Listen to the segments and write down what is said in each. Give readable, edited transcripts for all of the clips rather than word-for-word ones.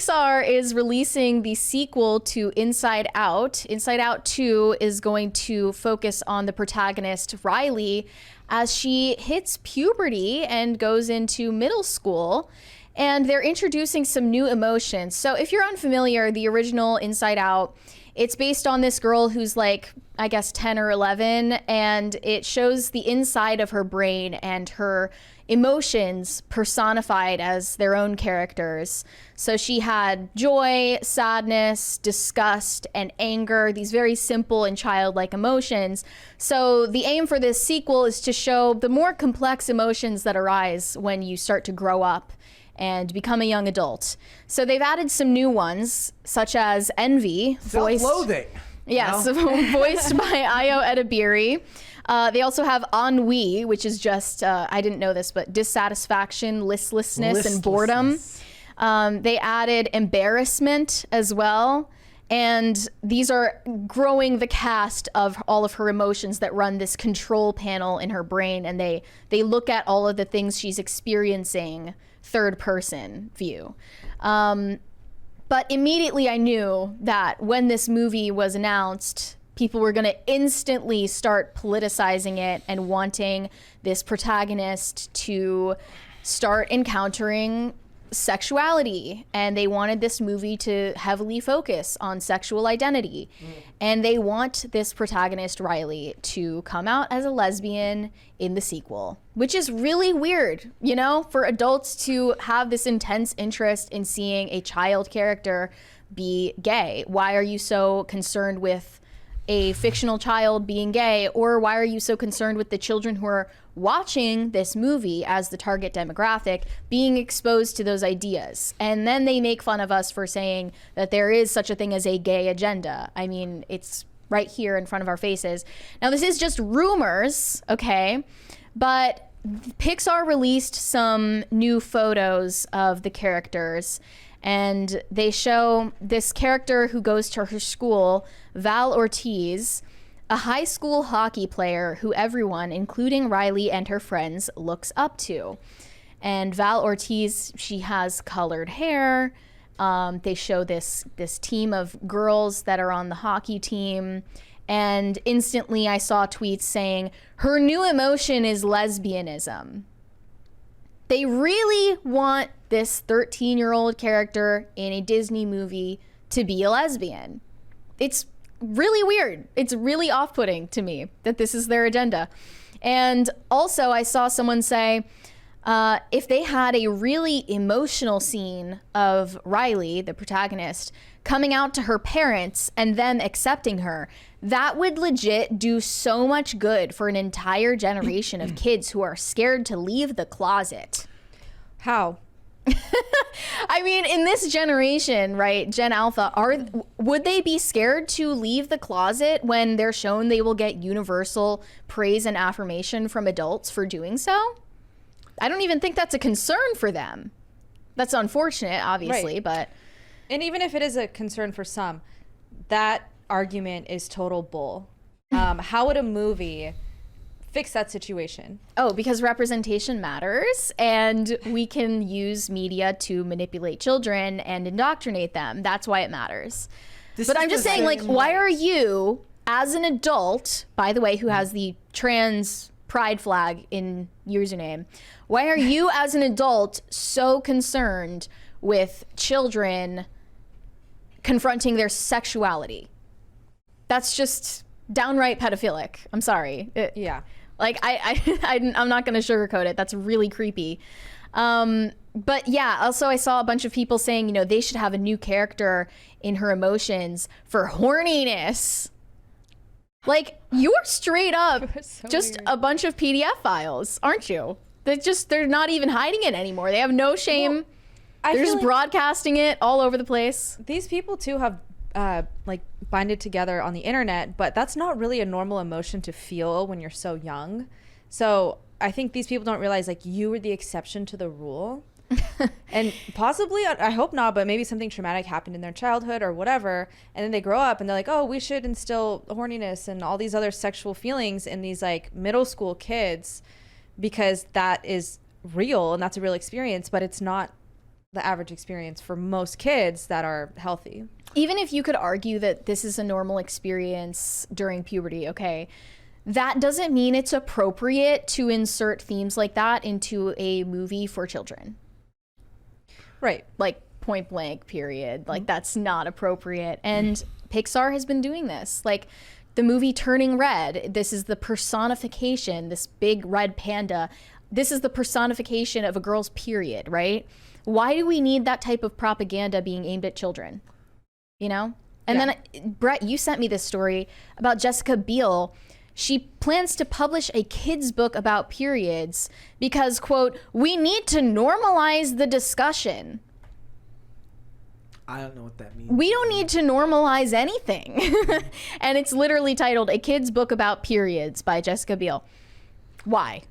Pixar is releasing the sequel to Inside Out. Inside Out 2 is going to focus on the protagonist, Riley, as she hits puberty and goes into middle school. And they're introducing some new emotions. So if you're unfamiliar, the original Inside Out, it's based on this girl who's like, I guess 10 or 11, and it shows the inside of her brain and her emotions personified as their own characters. So she had joy, sadness, disgust, and anger, these very simple and childlike emotions. So the aim for this sequel is to show the more complex emotions that arise when you start to grow up and become a young adult. So they've added some new ones, such as envy, self-loathing. Yes, voiced by Ayo Edebiri. They also have ennui, which is just, I didn't know this, but dissatisfaction, listlessness, and boredom. They added embarrassment as well. And these are growing the cast of all of her emotions that run this control panel in her brain. And they look at all of the things she's experiencing third person view. But immediately I knew that when this movie was announced, people were going to instantly start politicizing it and wanting this protagonist to start encountering sexuality. And they wanted this movie to heavily focus on sexual identity. And they want this protagonist, Riley, to come out as a lesbian in the sequel, which is really weird, you know, for adults to have this intense interest in seeing a child character be gay. Why are you so concerned with a fictional child being gay? Or why are you so concerned with the children who are watching this movie as the target demographic being exposed to those ideas? And then they make fun of us for saying that there is such a thing as a gay agenda. I mean, it's right here in front of our faces. Now, this is just rumors, okay? But Pixar released some new photos of the characters, and they show this character who goes to her school, Val Ortiz, a high school hockey player who everyone, including Riley and her friends, looks up to. And Val Ortiz, she has colored hair. They show this team of girls that are on the hockey team. And instantly I saw tweets saying, her new emotion is lesbianism. They really want this 13-year-old character in a Disney movie to be a lesbian. It's really weird. It's really off-putting to me that this is their agenda. And also I saw someone say, if they had a really emotional scene of Riley, the protagonist, coming out to her parents and them accepting her, that would legit do so much good for an entire generation of kids who are scared to leave the closet. How? I mean, in this generation, right, Gen Alpha, would they be scared to leave the closet when they're shown they will get universal praise and affirmation from adults for doing so? I don't even think that's a concern for them. That's unfortunate, obviously, Right. but... And even if it is a concern for some, that argument is total bull. How would a movie fix that situation? Oh, because representation matters, and we can use media to manipulate children and indoctrinate them. That's why it matters. But I'm just saying, like, why are you, as an adult, by the way, who has the trans pride flag in username, why are you, as an adult, so concerned with children confronting their sexuality? That's just downright pedophilic. I'm sorry. Yeah. Like, I'm not going to sugarcoat it. That's really creepy. But yeah, also I saw a bunch of people saying, you know, they should have a new character in her emotions for horniness. Like, you're straight up So just weird. a bunch of PDF files, aren't you? They're not even hiding it anymore. They have no shame. Well, I They're feel just like broadcasting it all over the place. these people too have like binded together on the internet, but that's not really a normal emotion to feel when you're so young. So I think these people don't realize, like, you were the exception to the rule. And possibly, I hope not, but maybe something traumatic happened in their childhood or whatever, and then they grow up and they're like, oh, we should instill horniness and all these other sexual feelings in these like middle school kids because that is real and that's a real experience, but it's not the average experience for most kids that are healthy. Even if you could argue that this is a normal experience during puberty, okay, that doesn't mean it's appropriate to insert themes like that into a movie for children. Right. Like, point blank, period. Like, that's not appropriate. And Pixar has been doing this. Like, the movie Turning Red, this is the personification, this big red panda. This is the personification of a girl's period, right? Why do we need that type of propaganda being aimed at children? You know? And then, Brett, you sent me this story about Jessica Biel. She plans to publish a kid's book about periods because, quote, we need to normalize the discussion. I don't know what that means. We don't need to normalize anything. And it's literally titled A Kid's Book About Periods by Jessica Biel. Why?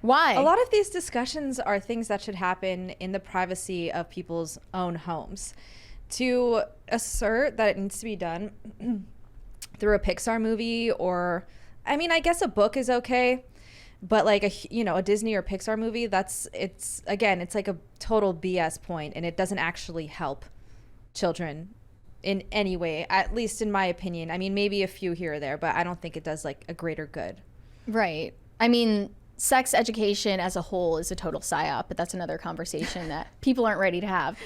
Why? A lot of these discussions are things that should happen in the privacy of people's own homes. To assert that it needs to be done through a Pixar movie, or, I mean, I guess a book is okay, but like a Disney or Pixar movie, it's like a total BS point, and it doesn't actually help children in any way, at least in my opinion. I mean, maybe a few here or there, but I don't think it does like a greater good. Right. I mean, sex education as a whole is a total psyop, but that's another conversation that people aren't ready to have.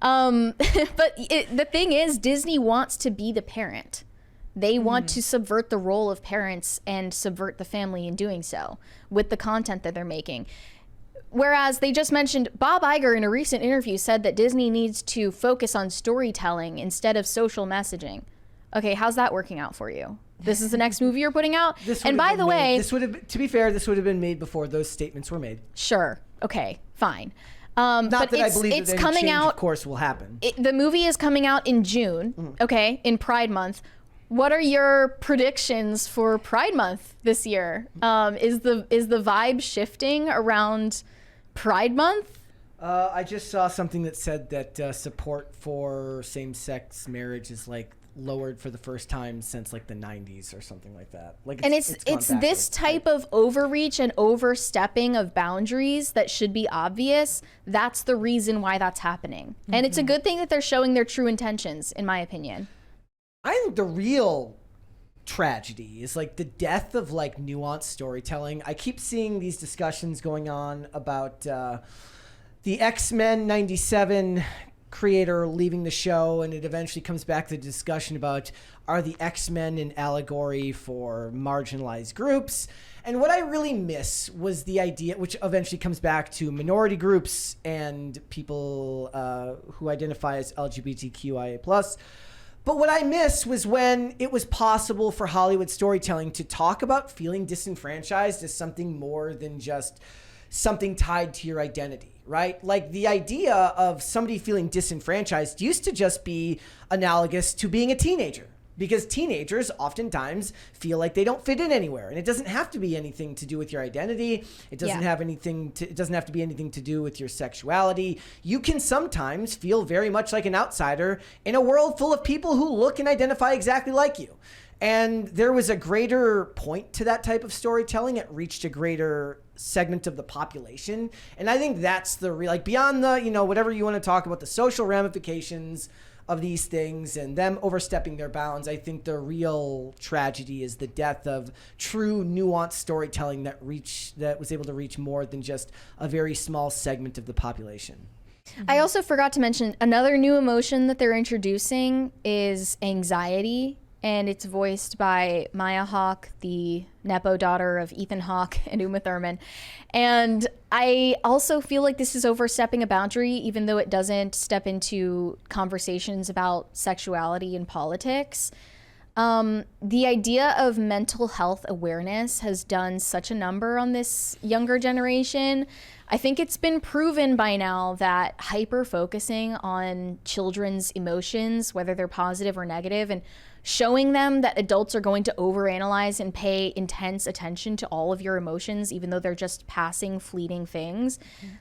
But the thing is, Disney wants to be the parent. They want to subvert the role of parents and subvert the family in doing so with the content that they're making. Whereas they just mentioned, Bob Iger in a recent interview said that Disney needs to focus on storytelling instead of social messaging. Okay, how's that working out for you? This is the next movie you're putting out? And by the way... to be fair, this would have been made before those statements were made. Sure. Okay, fine. Not but that I believe it's that coming change, out, of course, will happen. The movie is coming out in June, okay, in Pride Month. What are your predictions for Pride Month this year? Is the vibe shifting around Pride Month? I just saw something that said that support for same-sex marriage is like lowered for the first time since like the 90s or something like that. Like, it's this type of overreach and overstepping of boundaries that should be obvious. That's the reason why that's happening. And it's a good thing that they're showing their true intentions, in my opinion. I think the real tragedy is like the death of like nuanced storytelling. I keep seeing these discussions going on about the X-Men 97 creator leaving the show, and it eventually comes back to the discussion about, are the X-Men an allegory for marginalized groups? And what I really miss was the idea, which eventually comes back to minority groups and people who identify as LGBTQIA+. But what I miss was when it was possible for Hollywood storytelling to talk about feeling disenfranchised as something more than just something tied to your identity, right? Like the idea of somebody feeling disenfranchised used to just be analogous to being a teenager, because teenagers oftentimes feel like they don't fit in anywhere, and it doesn't have to be anything to do with your identity. It doesn't have it doesn't have to be anything to do with your sexuality. You can sometimes feel very much like an outsider in a world full of people who look and identify exactly like you. And there was a greater point to that type of storytelling. It reached a greater segment of the population. And I think that's the real, like, beyond the, whatever you want to talk about, the social ramifications of these things and them overstepping their bounds, I think the real tragedy is the death of true nuanced storytelling that was able to reach more than just a very small segment of the population. I also forgot to mention another new emotion that they're introducing is anxiety. And it's voiced by Maya Hawke, the Nepo daughter of Ethan Hawke and Uma Thurman. And I also feel like this is overstepping a boundary, even though it doesn't step into conversations about sexuality and politics. The idea of mental health awareness has done such a number on this younger generation. I think it's been proven by now that hyper-focusing on children's emotions, whether they're positive or negative, and showing them that adults are going to overanalyze and pay intense attention to all of your emotions, even though they're just passing, fleeting things,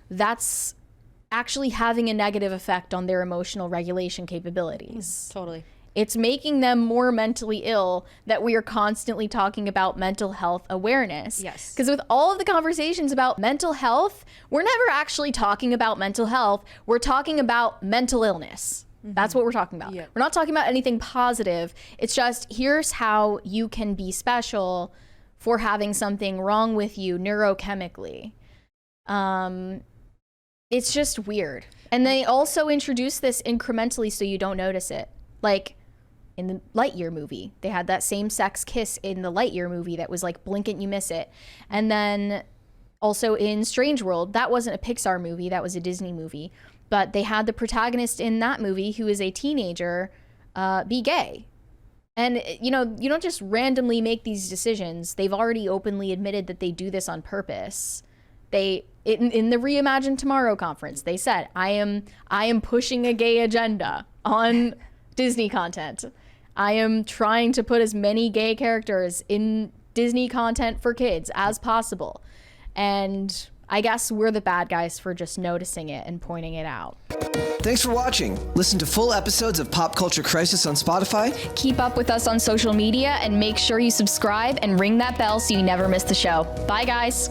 that's actually having a negative effect on their emotional regulation capabilities. Totally. It's making them more mentally ill that we are constantly talking about mental health awareness. Yes. Because with all of the conversations about mental health, we're never actually talking about mental health. We're talking about mental illness. That's what we're talking about. Yep. We're not talking about anything positive. It's just, here's how you can be special for having something wrong with you neurochemically. It's just weird. And they also introduce this incrementally so you don't notice it. Like in the Lightyear movie, they had that same-sex kiss in the Lightyear movie that was like blink and you miss it. And then also in Strange World, that wasn't a Pixar movie, that was a Disney movie. But they had the protagonist in that movie, who is a teenager, be gay. And, you know, you don't just randomly make these decisions. They've already openly admitted that they do this on purpose. In the Reimagine Tomorrow conference, they said, I am pushing a gay agenda on Disney content. I am trying to put as many gay characters in Disney content for kids as possible. And I guess we're the bad guys for just noticing it and pointing it out. Thanks for watching. Listen to full episodes of Pop Culture Crisis on Spotify. Keep up with us on social media and make sure you subscribe and ring that bell so you never miss the show. Bye, guys.